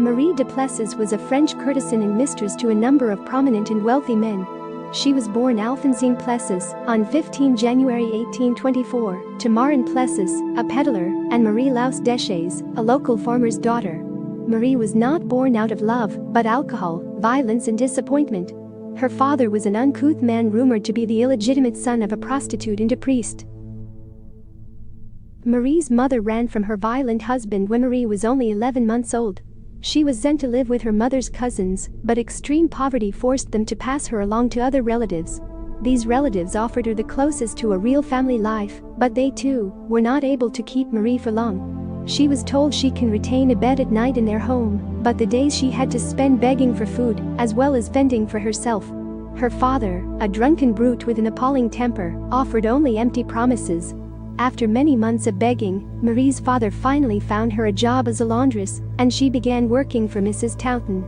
Marie Duplessis was a French courtesan and mistress to a number of prominent and wealthy men. She was born Alphonsine Plessis on 15 January 1824 to Marin Plessis, a peddler, and Marie Laus Deschays, a local farmer's daughter. Marie was not born out of love, but alcohol, violence and disappointment. Her father was an uncouth man rumored to be the illegitimate son of a prostitute and a priest. Marie's mother ran from her violent husband when Marie was only 11 months old. She was sent to live with her mother's cousins, but extreme poverty forced them to pass her along to other relatives. These relatives offered her the closest to a real family life, but they too were not able to keep Marie for long. She was told she can retain a bed at night in their home, but the days she had to spend begging for food, as well as fending for herself. Her father, a drunken brute with an appalling temper, offered only empty promises. After many months of begging, Marie's father finally found her a job as a laundress, and she began working for Mrs. Towton.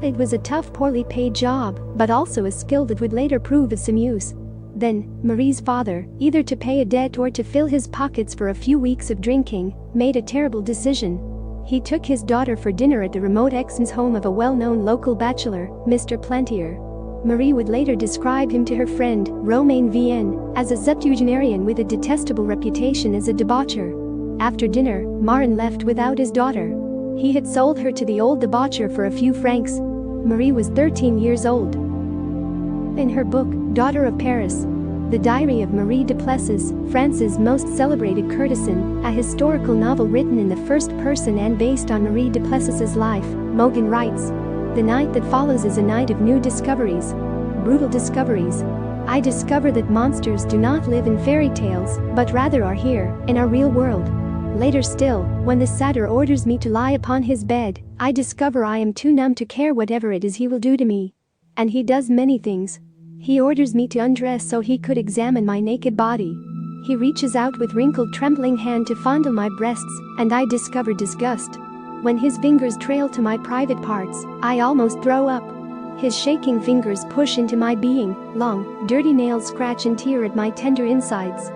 It was a tough, poorly paid job, but also a skill that would later prove of some use. Then, Marie's father, either to pay a debt or to fill his pockets for a few weeks of drinking, made a terrible decision. He took his daughter for dinner at the remote Exons home of a well-known local bachelor, Mr. Plantier. Marie would later describe him to her friend, Romain Vienne, as a septuagenarian with a detestable reputation as a debaucher. After dinner, Marin left without his daughter. He had sold her to the old debaucher for a few francs. Marie was 13 years old. In her book, Daughter of Paris, The Diary of Marie Duplessis, France's most celebrated courtesan, a historical novel written in the first person and based on Marie Duplessis's life, Mogan writes, "The night that follows is a night of new discoveries. Brutal discoveries. I discover that monsters do not live in fairy tales, but rather are here, in our real world. Later still, when the satyr orders me to lie upon his bed, I discover I am too numb to care whatever it is he will do to me. And he does many things. He orders me to undress so he could examine my naked body. He reaches out with wrinkled trembling hand to fondle my breasts, and I discover disgust. When his fingers trail to my private parts, I almost throw up. His shaking fingers push into my being, long, dirty nails scratch and tear at my tender insides."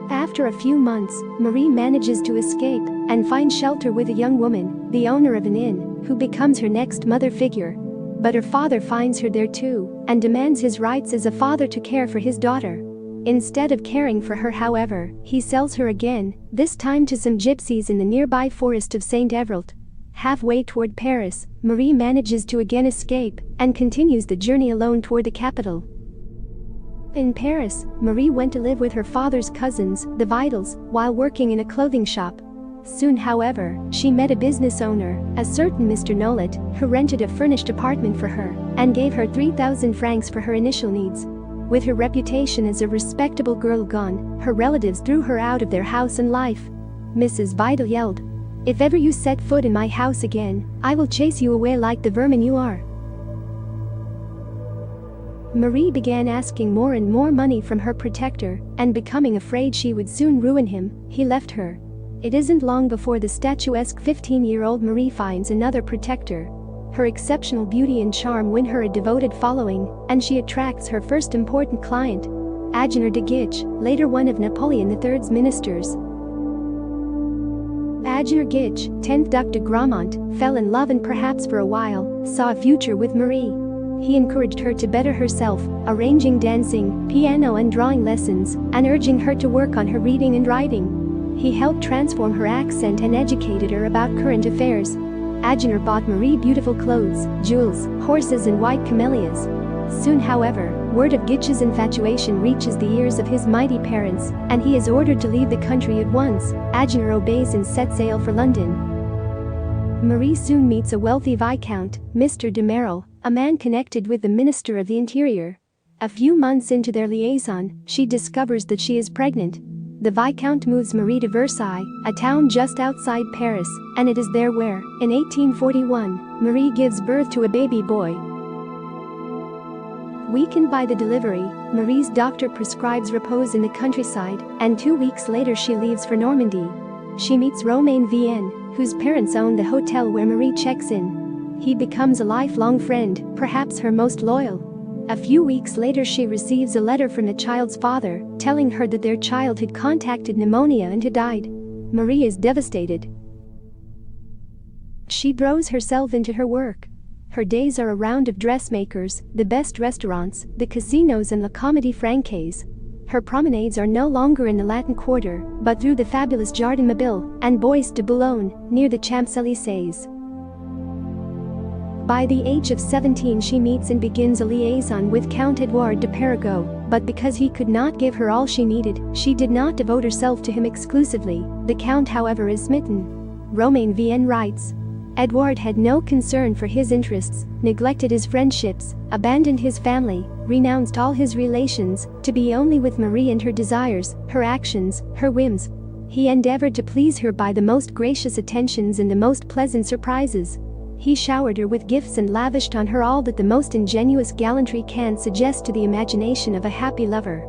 After a few months, Marie manages to escape and find shelter with a young woman, the owner of an inn, who becomes her next mother figure. But her father finds her there too and demands his rights as a father to care for his daughter. Instead of caring for her, however, he sells her again, this time to some gypsies in the nearby forest of Saint Evroult. Halfway toward Paris, Marie manages to again escape and continues the journey alone toward the capital. In Paris, Marie went to live with her father's cousins, the Vitals, while working in a clothing shop. Soon, however, she met a business owner, a certain Mr. Nolet, who rented a furnished apartment for her and gave her 3,000 francs for her initial needs. With her reputation as a respectable girl gone, her relatives threw her out of their house and life. Mrs. Vital yelled, "If ever you set foot in my house again, I will chase you away like the vermin you are." Marie began asking more and more money from her protector, and becoming afraid she would soon ruin him, he left her. It isn't long before the statuesque 15-year-old Marie finds another protector. Her exceptional beauty and charm win her a devoted following, and she attracts her first important client, Alexandre de Guiche, later one of Napoleon III's ministers. Alexandre Guiche, 10th Duc de Gramont, fell in love and perhaps for a while, saw a future with Marie. He encouraged her to better herself, arranging dancing, piano and drawing lessons, and urging her to work on her reading and writing. He helped transform her accent and educated her about current affairs. Alexandre bought Marie beautiful clothes, jewels, horses and white camellias. Soon, however, word of Guiche's infatuation reaches the ears of his mighty parents, and he is ordered to leave the country at once. Alexandre obeys and sets sail for London. Marie soon meets a wealthy viscount, Mr. de Merle, a man connected with the Minister of the Interior. A few months into their liaison, she discovers that she is pregnant. The Viscount moves Marie to Versailles, a town just outside Paris, and it is there where, in 1841, Marie gives birth to a baby boy. Weakened by the delivery, Marie's doctor prescribes repose in the countryside, and 2 weeks later she leaves for Normandy. She meets Romain Vienne, whose parents own the hotel where Marie checks in. He becomes a lifelong friend, perhaps her most loyal. A few weeks later she receives a letter from the child's father, telling her that their child had contracted pneumonia and had died. Marie is devastated. She throws herself into her work. Her days are a round of dressmakers, the best restaurants, the casinos and La Comédie Française. Her promenades are no longer in the Latin Quarter, but through the fabulous Jardin Mobile and Bois de Boulogne, near the Champs-Élysées. By the age of 17 she meets and begins a liaison with Count Edouard de Perregaux, but because he could not give her all she needed, she did not devote herself to him exclusively. The Count, however, is smitten. Romain Vienne writes, Edouard had no concern for his interests, neglected his friendships, abandoned his family, renounced all his relations, to be only with Marie and her desires, her actions, her whims. He endeavored to please her by the most gracious attentions and the most pleasant surprises. He showered her with gifts and lavished on her all that the most ingenuous gallantry can suggest to the imagination of a happy lover.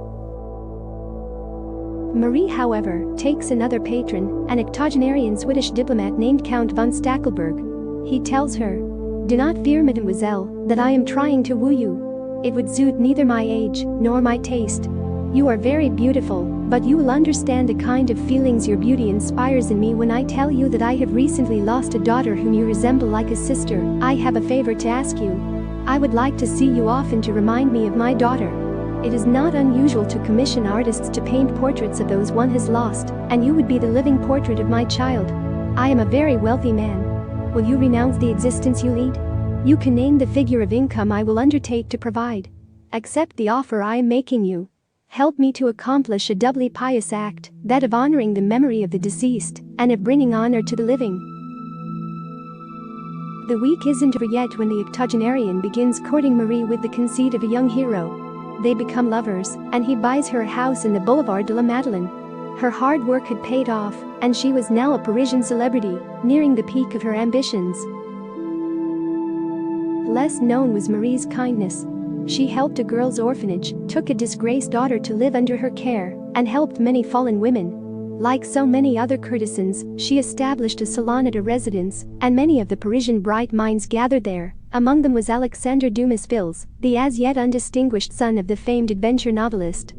Marie, however, takes another patron, an octogenarian Swedish diplomat named Count von Stackelberg. He tells her, "Do not fear, mademoiselle, that I am trying to woo you. It would suit neither my age nor my taste. You are very beautiful, but you will understand the kind of feelings your beauty inspires in me when I tell you that I have recently lost a daughter whom you resemble like a sister. I have a favor to ask you. I would like to see you often to remind me of my daughter. It is not unusual to commission artists to paint portraits of those one has lost, and you would be the living portrait of my child. I am a very wealthy man. Will you renounce the existence you lead? You can name the figure of income I will undertake to provide. Accept the offer I am making you. Help me to accomplish a doubly pious act, that of honoring the memory of the deceased, and of bringing honor to the living." The week isn't over yet when the octogenarian begins courting Marie with the conceit of a young hero. They become lovers, and he buys her a house in the Boulevard de la Madeleine. Her hard work had paid off, and she was now a Parisian celebrity, nearing the peak of her ambitions. Less known was Marie's kindness. She helped a girls' orphanage, took a disgraced daughter to live under her care, and helped many fallen women. Like so many other courtesans, she established a salon at her residence, and many of the Parisian bright minds gathered there. Among them was Alexandre Dumas, the as yet undistinguished son of the famed adventure novelist.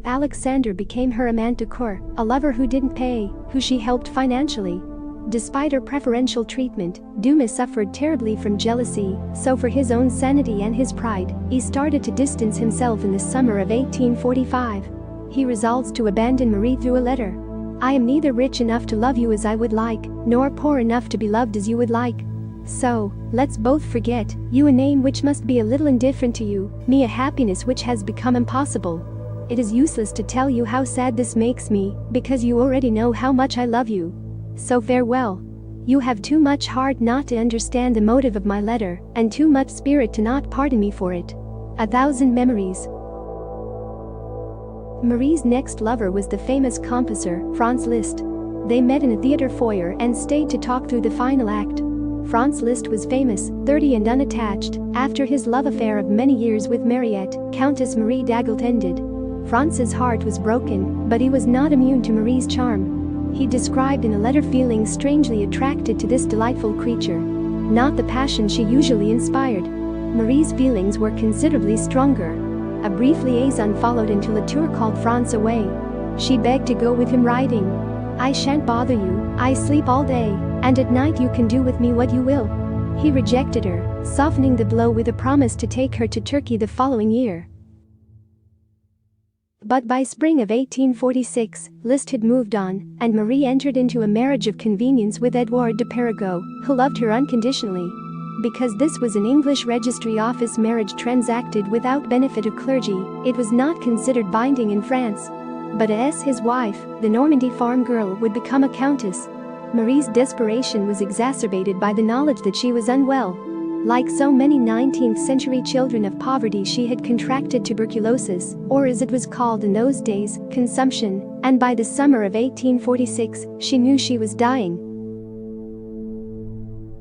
Alexandre became her amant de cour, a lover who didn't pay, who she helped financially. Despite her preferential treatment, Dumas suffered terribly from jealousy, so for his own sanity and his pride, he started to distance himself in the summer of 1845. He resolves to abandon Marie through a letter. "I am neither rich enough to love you as I would like, nor poor enough to be loved as you would like. So, let's both forget, you a name which must be a little indifferent to you, me a happiness which has become impossible. It is useless to tell you how sad this makes me, because you already know how much I love you. So farewell. You have too much heart not to understand the motive of my letter, and too much spirit to not pardon me for it. 1,000 memories." Marie's next lover was the famous composer, Franz Liszt. They met in a theater foyer and stayed to talk through the final act. Franz Liszt was famous, 30 and unattached, after his love affair of many years with Mariette, Countess Marie d'Agoult ended. Franz's heart was broken, but he was not immune to Marie's charm. He described in a letter feeling strangely attracted to this delightful creature. Not the passion she usually inspired. Marie's feelings were considerably stronger. A brief liaison followed until a tour called Franz away. She begged to go with him riding. "I shan't bother you, I sleep all day, and at night you can do with me what you will." He rejected her, softening the blow with a promise to take her to Turkey the following year. But by spring of 1846, Liszt had moved on, and Marie entered into a marriage of convenience with Edouard de Perregaux, who loved her unconditionally. Because this was an English registry office marriage transacted without benefit of clergy, it was not considered binding in France. But as his wife, the Normandy farm girl would become a countess. Marie's desperation was exacerbated by the knowledge that she was unwell. Like so many 19th century children of poverty, she had contracted tuberculosis, or as it was called in those days, consumption, and by the summer of 1846, she knew she was dying.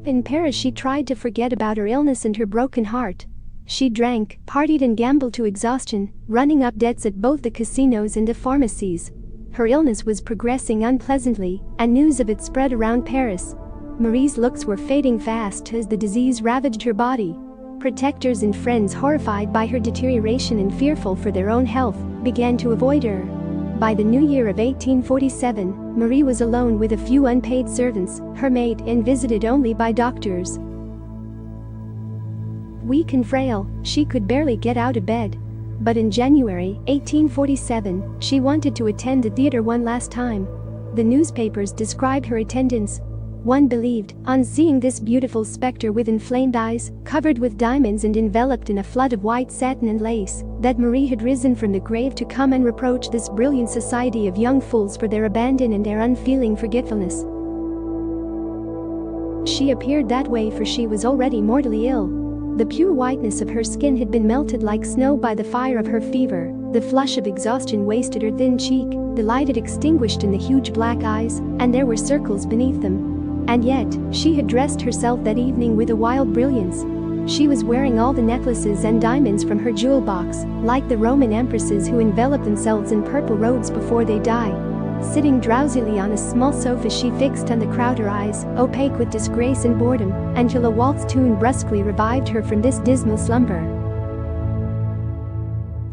In Paris she tried to forget about her illness and her broken heart. She drank, partied and gambled to exhaustion, running up debts at both the casinos and the pharmacies. Her illness was progressing unpleasantly, and news of it spread around Paris. Marie's looks were fading fast as the disease ravaged her body. Protectors and friends, horrified by her deterioration and fearful for their own health, began to avoid her. By the new year of 1847, Marie was alone with a few unpaid servants, her maid, and visited only by doctors. Weak and frail, she could barely get out of bed. But in January 1847, she wanted to attend the theater one last time. The newspapers described her attendance. One believed, on seeing this beautiful spectre with inflamed eyes, covered with diamonds and enveloped in a flood of white satin and lace, that Marie had risen from the grave to come and reproach this brilliant society of young fools for their abandon and their unfeeling forgetfulness. She appeared that way for she was already mortally ill. The pure whiteness of her skin had been melted like snow by the fire of her fever, the flush of exhaustion wasted her thin cheek, the light had extinguished in the huge black eyes, and there were circles beneath them. And yet, she had dressed herself that evening with a wild brilliance. She was wearing all the necklaces and diamonds from her jewel box, like the Roman empresses who envelop themselves in purple robes before they die. Sitting drowsily on a small sofa, she fixed on the crowd her eyes, opaque with disgrace and boredom, until a waltz tune brusquely revived her from this dismal slumber.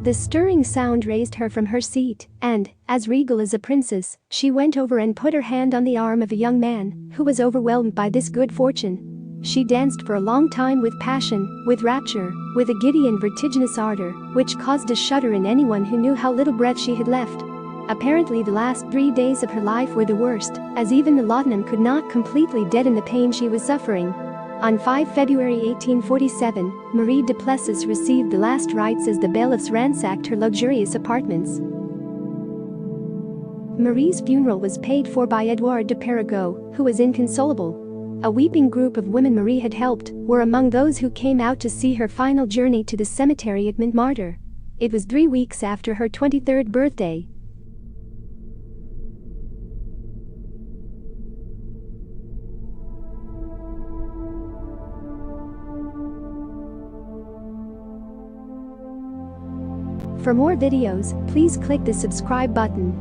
The stirring sound raised her from her seat, and, as regal as a princess, she went over and put her hand on the arm of a young man, who was overwhelmed by this good fortune. She danced for a long time with passion, with rapture, with a giddy and vertiginous ardor, which caused a shudder in anyone who knew how little breath she had left. Apparently the last 3 days of her life were the worst, as even the laudanum could not completely deaden the pain she was suffering. On 5 February 1847, Marie Duplessis received the last rites as the bailiffs ransacked her luxurious apartments. Marie's funeral was paid for by Edouard de Perregaux, who was inconsolable. A weeping group of women Marie had helped were among those who came out to see her final journey to the cemetery at Montmartre. It was 3 weeks after her 23rd birthday. For more videos, please click the subscribe button.